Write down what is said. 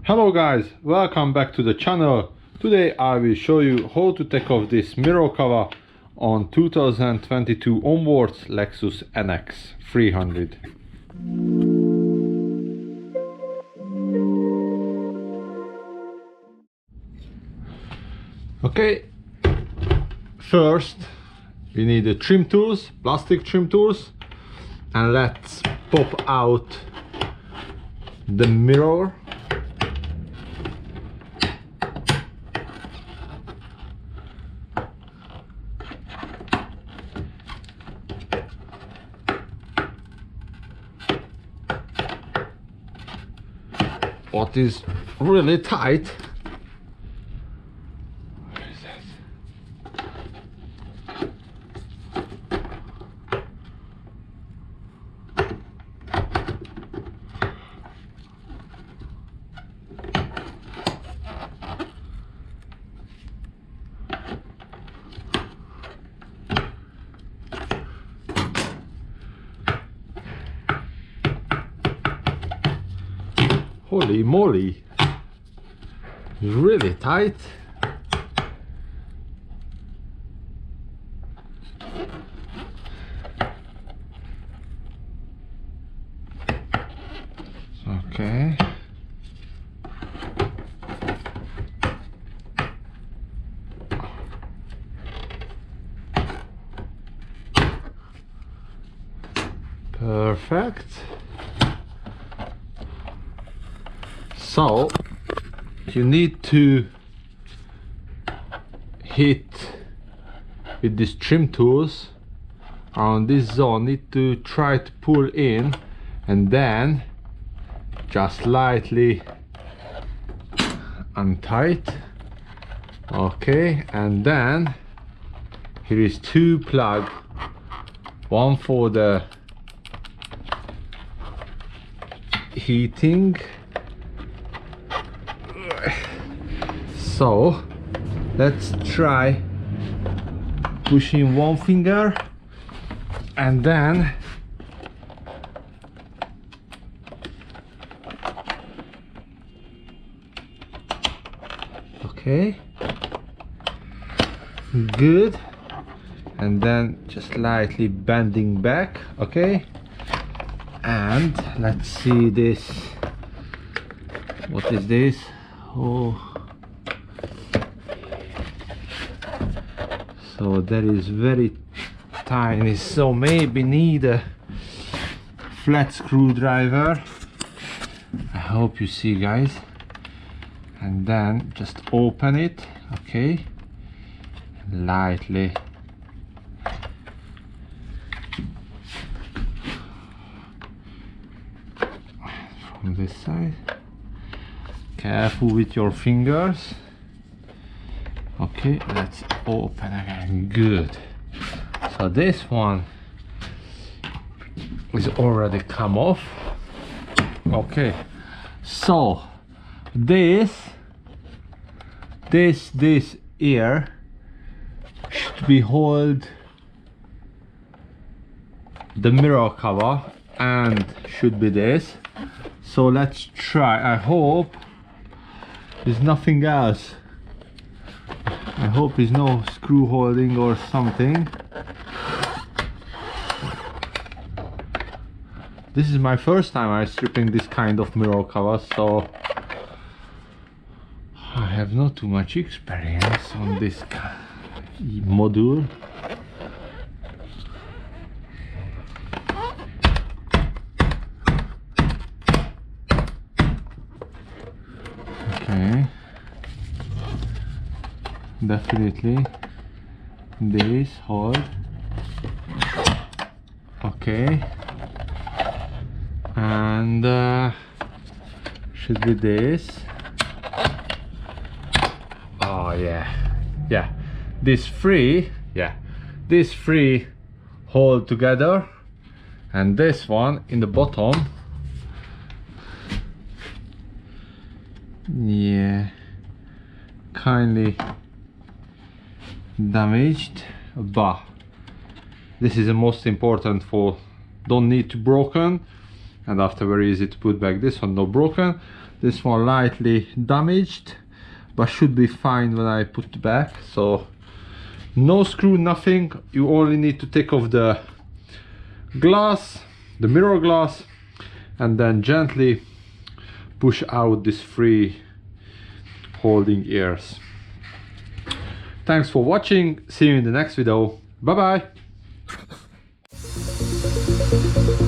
Hello guys, welcome back to the channel. Today I will show you how to take off this mirror cover on 2022 onwards Lexus NX450. Okay, first we need the trim tools, plastic trim tools, and let's pop out the mirror. What is really tight. Where is that? Holy moly, it's really tight. Okay. Perfect. So you need to hit with these trim tools around this zone. Need to try to pull in and then just lightly untight. Okay, and then here is two plugs, one for the heating. So let's try pushing one finger and then okay, good, and then just lightly bending back. Okay, and let's see this. What is this? Oh, so that is very tiny, so maybe need a flat screwdriver. I hope you see, guys. And then just open it. Okay, lightly from this side. Careful with your fingers. Okay, let's open again. Good. So this one is already come off. Okay, so this here should be hold the mirror cover, and should be this. So let's try. I hope there's nothing else. I hope there's no screw holding or something. This is my first time I'm stripping this kind of mirror cover, so I have not too much experience on this module. Okay. Definitely this hold. Okay, and should be this. Oh yeah, this three hold together, and this one in the bottom, yeah, kindly damaged, but this is the most important for, don't need to broken, and after very easy to put back. This one no broken. This one lightly damaged, but should be fine when I put it back. So no screw, nothing. You only need to take off the glass, the mirror glass, and then gently push out these three holding ears. Thanks for watching. See you in the next video. Bye bye.